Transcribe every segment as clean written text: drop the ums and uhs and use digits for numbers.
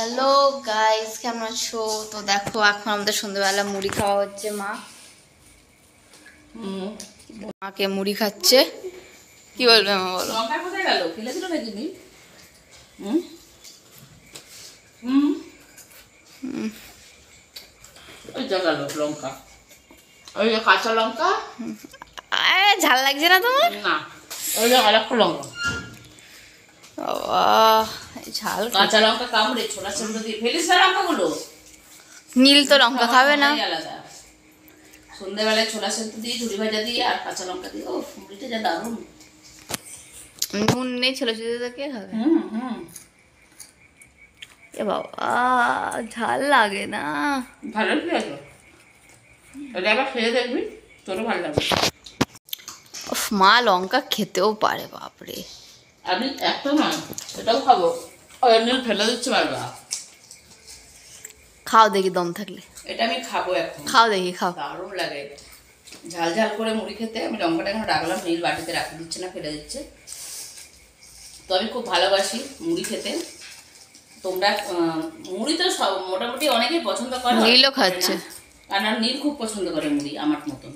Hello guys, কেমন আছো? তো দেখো এখন আমাদের সন্ধ্যাবেলা মুড়ি খাওয়া হচ্ছে। মাকে মুড়ি খাচ্ছে। কি বলবে মা, বলো। লঙ্কা কোথায় গেল? ফেলে দিল নাকি নি? ওই যা গেল লঙ্কা, ওই যে কাঁচা লঙ্কা। আরে ঝাল লাগছে না তোমার? না, ওই যে আরেকটা লঙ্কা, বাবা ঝাল। কাঁচা লঙ্কা কামড়ে ছোলা সেদ্ধ দিয়ে ফেলিস না লঙ্কাগুলো। নীল তো লঙ্কা খাবে না। আলাদা সন্ধ্যাবেলায় ছোলা সেদ্ধ দিয়ে ঝুড়ি ভাজা দিয়ে আর কাঁচা লঙ্কা দিয়ে, ও মুড়িটা যা দারুণ। নুন নেই, ছেলে ছেলে কে খাবে? এ বাবা ঝাল লাগে না। ভালো লাগে, এটা আবার খেয়ে দেখবি, তোরও ভালো লাগবে। উফ, মা লঙ্কা খেতেও পারে, বাপরে। আমি একটা না এটাও খাবো, এমনি ফেলে দিচ্ছি বারবার। খাও দেখি দম থাকলে। এটা আমি খাবো এখন, খাও দেখি, খাও। দারুণ লাগে ঝাল ঝাল করে মুড়ি খেতে। আমি লঙ্কাটা এখন রাখলাম, নীল বাটিতে রাখতে দিচ্ছে না, ফেলে দিচ্ছে। তো আমি খুব ভালোবাসি মুড়ি খেতে। তোমরা মুড়ি তো সব মোটামুটি অনেকেই পছন্দ করে, নীলও খাচ্ছে। কারণ আর নীল খুব পছন্দ করে মুড়ি আমার মতন।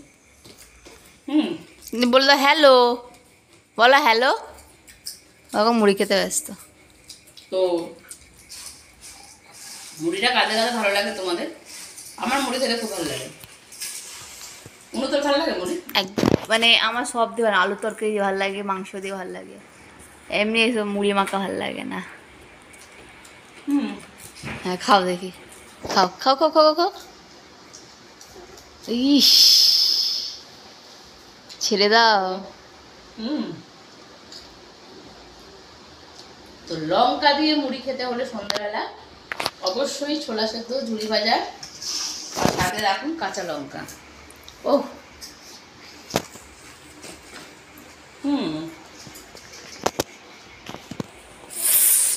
বললো হ্যালো, বলো হ্যালো। ওকে মুড়ি খেতে ব্যস্ত। তো মুড়িটা কাঁদে কাঁদে ভালো লাগে তোমাদের? আমার মুড়ি খেতে খুব ভালো লাগে। তোর ভালো লাগে মুড়ি? একদম, মানে আমার সব দিয়ে ভালো, আলু তরকারি দিয়ে ভালো লাগে, মাংস দিয়ে ভালো লাগে, এমনি এসব মুড়ি মাখা ভালো লাগে না। হ্যাঁ খাও দেখি, খাও খাও খাও খাও খাও। ইস, ছেড়ে দাও। তো লঙ্কা দিয়ে মুড়ি খেতে হলে সন্ধ্যাবেলা অবশ্যই ছোলা সেদ্ধ ঝুড়ি ভাজা আর সাথে রাখুন কাঁচা লঙ্কা। ও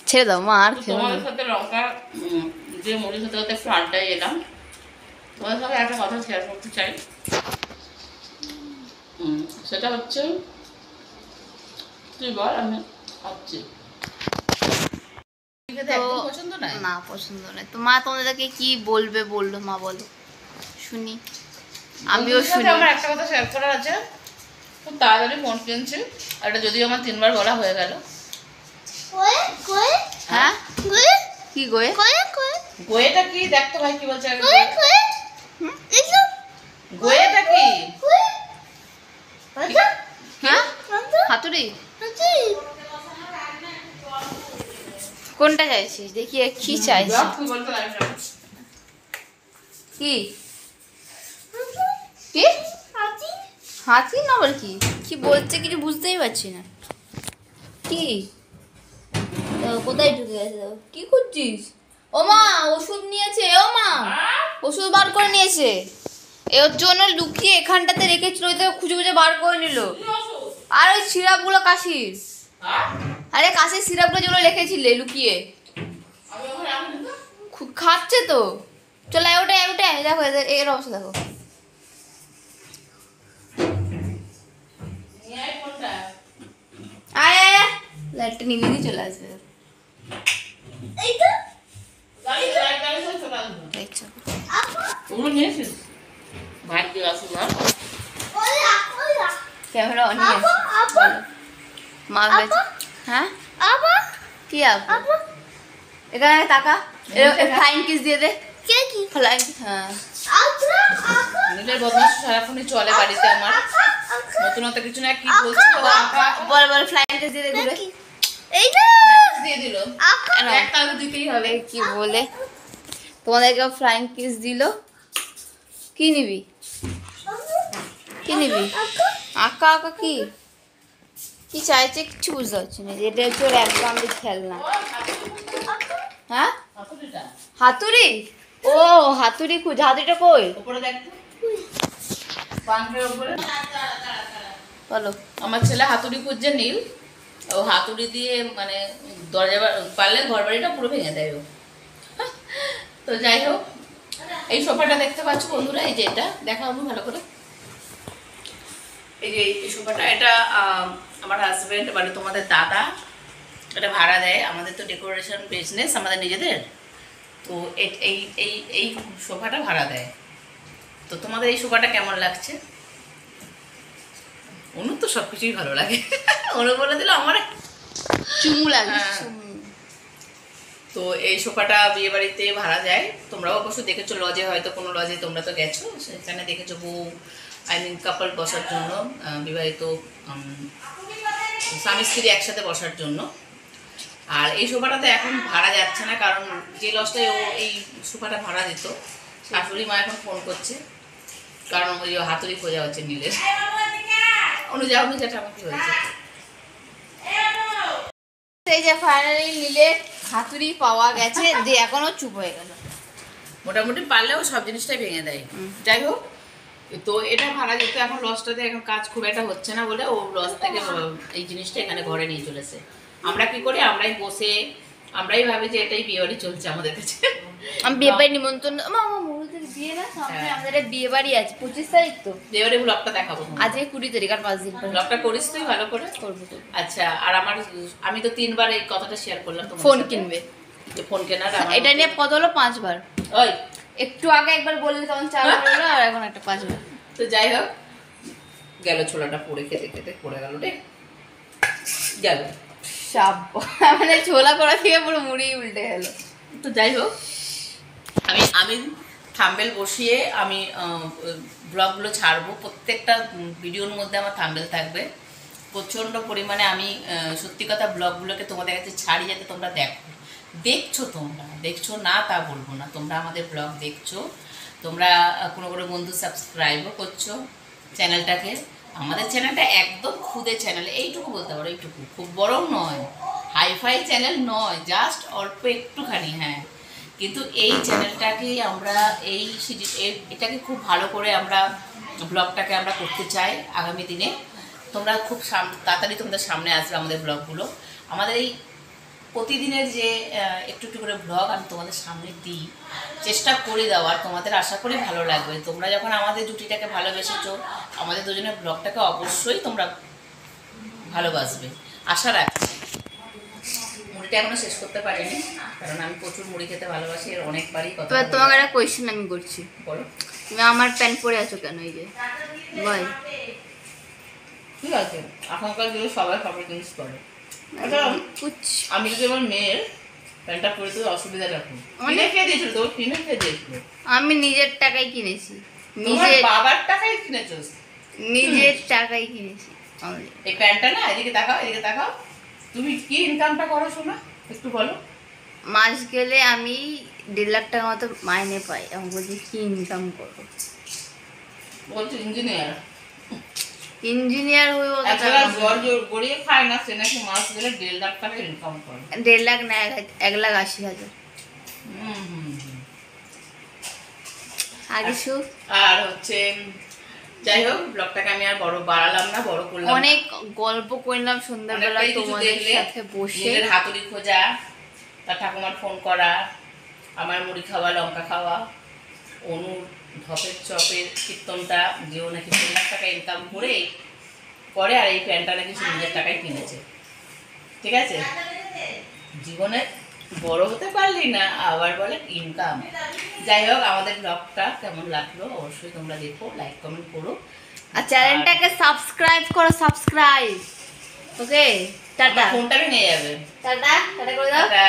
ছেড়ে দাও মা, আর খেও না। তোমাদের সাথে লঙ্কা দিয়ে মুড়ি খেতে হতে একটু আড্ডায় এলাম। তোমাদের সাথে একটা কথা শেয়ার করতে চাই। সেটা হচ্ছে, তুই বল, আমি ভাবছি পছন্দ নয়। না পছন্দ নয় তো মা, তোমাদেরকে কি বলবে বললো, মা বলো শুনি, আমিও শুনি। আমার একটা কথা শেয়ার করার আছে। খুব তাড়াতাড়ি ফোন কিনছি, আর এটা যদিও আমার 3 বার বলা হয়ে গেল। হ্যাঁ কি গোয়ে? গোয়েটা কি দেখতো ভাই, কি বলছে গোয়েটা কি? হ্যাঁ হাতুড়ি কোনটা চাইছিস দেখি, কি চাইছিস? কি কি হাতি না, বল কি কি বলছে, কিছু বুঝতেই পারছি না। কি কোথায় ঢুকে গেছে? কি করছিস? ও মা ওষুধ নিয়েছে, ও মা ওষুধ বার করে নিয়েছে। এর জন্য লুকিয়ে এখানটাতে রেখেছিল, ওই তো খুঁজে খুঁজে বার করে নিল। আর ওই সিরাপগুলো কাশির, আরে কাশির সিরাপগুলো যেগুলো রেখেছিলে লুকিয়ে খাচ্ছে তো। চলে ওটাই ওটাই, দেখো এর অবস্থা দেখো। আয় লাইটটা নিভিয়ে দিয়ে চলে আসবে। ক্যামেরা অন মা হ্যাঁ কি আপু এখানে তাকা, ফ্লাইং কিস দিয়ে দে। ফ্লাইং, হ্যাঁ নীলের বদমাশ সারাক্ষণই চলে বাড়িতে আমার, নতুনত কিছু না কি বলছি। বল বল ফ্লাইং কিস দিয়ে দে ঘুরে। দিয়ে দিল, একটা আলু দিতেই হবে। কি বলে তোমাদেরকে ফ্লাইং কিস দিল? কি নিবি, কি নিবি? আঁকা আঁকা কি কি চাইছে কিছু বুঝতে পারছি না। এটা হচ্ছে ওর একদম খেলনা। হ্যাঁ হাতুড়ি, ও হাতুড়ি খুঁজ, হাতুড়িটা কই? উপরে দেখ, বলো। আমার ছেলে হাতুড়ি খুঁজছে নীল, ও হাতুড়ি দিয়ে মানে দরজা পারলে ঘর বাড়িটা পুরো ভেঙে দেয় ও। তো যাই হোক, এই সোফাটা দেখতে পাচ্ছ বন্ধুরা, এই যে এটা দেখা আমি ভালো করে, এই যে এই সোফাটা, এটা আমার হাজবেন্ড মানে তোমাদের দাদা এটা ভাড়া দেয়। আমাদের তো ডেকোরেশন বিজনেস আমাদের নিজেদের, তো এই এই এই সোফাটা ভাড়া দেয়। তো তোমাদের এই সোফাটা কেমন লাগছে? অনুর তো সব কিছুই ভালো লাগে। অনু বলে দিল আমার চুমু লাগে হ্যাঁ। চুমু। তো এই সোফাটা বিয়ে বাড়িতে ভাড়া যায়। তোমরাও অবশ্য দেখেছো, লজে হয়তো কোনো লজে তোমরা তো গেছো, সেখানে দেখেছো বউ কাপল বসার জন্য, বিবাহিত স্বামী স্ত্রী একসাথে বসার জন্য। আর এই সোফাটাতে এখন ভাড়া যাচ্ছে না, কারণ যে লজটায় ও এই সোফাটা ভাড়া দিত, শাশুড়ি মা এখন ফোন করছে, কারণ ওই হাতুড়ি খোঁজা হচ্ছে নীলের। অনুযায়ী যেটা আমার কি হয়েছে, এই যে ফাইনালি নীলের হাতুড়ি পাওয়া গেছে, যে এখনো চুপ হয়ে গেল। মোটামুটি পারলেও সব জিনিসটাই ভেঙে দেয়। যাই হোক, তো এটা ভাড়া যেত, এখন লজটাতে এখন কাজ খুব একটা হচ্ছে না বলে ও লজ থেকে এই জিনিসটা এখানে ঘরে নিয়ে চলেছে। আমরা কি করি, আমরাই বসে আমরাই ভাবি যে এটাই বিয়ে বাড়ি চলছে আমাদের কাছে। আমি বিয়ে বাড়ি নিমন্ত্রণ, আমার মুরুদের বিয়ে না সামনে, আমাদের একটা বিয়ে বাড়ি আছে 25 তারিখ। তো বিয়ে বাড়ি ব্লগটা দেখাবো আজকে 20 তারিখ, আর 5 দিন পর ব্লগটা করিস তুই ভালো করে। করবো। আচ্ছা, আর আমি তো 3 বার এই কথাটা শেয়ার করলাম তোমার ফোন সাথে, কিনবে, যে ফোন কেনার এটা নিয়ে কত হলো 5 বার। ওই একটু আগে একবার বললে তখন 4 বার হলো, আর এখন একটা 5 বার। তো যাই হোক, গেল ছোলাটা পড়ে, খেতে খেতে পড়ে গেল রে, গেল মানে ছোলা করা থেকে পুরো মুড়ি উল্টে গেল। তো যাই হোক, আমি থাম্বেল বসিয়ে আমি ব্লগগুলো ছাড়বো। প্রত্যেকটা ভিডিওর মধ্যে আমার থাম্বেল থাকবে। প্রচণ্ড পরিমাণে আমি সত্যি কথা ব্লগগুলোকে তোমাদের কাছে ছাড়ি, যাতে তোমরা দেখছো, তোমরা দেখছো না তা বলবো না, তোমরা আমাদের ব্লগ দেখছো, তোমরা কোনো কোনো বন্ধু সাবস্ক্রাইবও করছো চ্যানেলটাকে। আমাদের চ্যানেলটা একদম খুদে চ্যানেল, এইটুকু বলতে পারো, এইটুকু, খুব বড়ও নয়, হাইফাই চ্যানেল নয়, জাস্ট অল্প একটুখানি। হ্যাঁ, কিন্তু এই চ্যানেলটাকে আমরা এটাকে খুব ভালো করে আমরা ব্লগটাকে আমরা করতে চাই আগামী দিনে। তোমরা খুব তাড়াতাড়ি তোমাদের সামনে আসবে আমাদের ব্লগগুলো। আমাদের এই প্রতিদিনের যে একটু একটু করে ব্লগ আমি তোমাদের সামনে দিই, চেষ্টা করে দেওয়ার, তোমাদের আশা করি ভালো লাগবে। তোমরা যখন আমাদের জুটিটাকে ভালোবেসেছো, আমাদের দুজনের ব্লগটাকে অবশ্যই তোমরা ভালোবাসবে, আশা রাখছি। মুড়িটা এখনো শেষ করতে পারিনি, কারণ আমি প্রচুর মুড়ি খেতে ভালোবাসি, এর অনেকবারই কথা। তবে তোমাকে একটা কোয়েশ্চেন আমি করছি, বলো। তুমি আমার প্যান্ট পরে আছো কেন? এই যে ভাই, ঠিক আছে, এখনকার দিনে সবাই সবার জিনিস করে। আচ্ছা, আমি যদি আমার মেয়ের প্যান্টটা পরে তো অসুবিধা রাখুন, কিনে খেয়ে দিয়েছিল তো, কিনে খেয়ে দিয়েছিল। আমি নিজের টাকায় কিনেছি, নিজের বাবার টাকায় কিনেছো? নিজের টাকায় কিনেছি। এই প্যান্টটা না, এদিকে তাকাও, এদিকে তাকাও, তুমি কি ইনকামটা করো শোনা, একটু বলো। মাস গেলে আমি 1.5 লাখ টাকা মতো মাইনে পাই। আমি বলছি কি ইনকাম করবো? বলছো ইঞ্জিনিয়ার। ইঞ্জিনিয়ার হয়ে জ্বর গড়িয়ে খায় না, সে নাকি মাস গেলে 1.5 লাখ টাকা ইনকাম করে। 1.5 লাখ না, 1,80,000 আগে সুখ। আর হচ্ছে, যাই হোক, ব্লগটাকে আমি আর বড় বাড়ালাম না, বড় করলাম। অনেক গল্প করলাম সন্ধ্যাবেলা তোমাদের সাথে বসে। নিজের হাতুড়ি খোঁজা, তার ঠাকুমার ফোন করা, আমার মুড়ি খাওয়া, লঙ্কা খাওয়া, অনুর ধপের চপের কীর্তনটা, যেও নাকি 3 লাখ টাকা ইনকাম করে, আর এই প্যান্টটা নাকি সে নিজের টাকায় কিনেছে। ঠিক আছে, জীবনে বড় হতে পারলি না, আবার বলে ইনকাম। যাই হোক, আমাদের ব্লগটা কেমন লাগলো অবশ্যই তোমরা দেখো, লাইক কমেন্ট করো, আর চ্যানেলটাকে সাবস্ক্রাইব করো, সাবস্ক্রাইব। ওকে, টাটা। ফোনটা ভেঙে যাবে। টাটা, টাটা করে দাও। টাটা।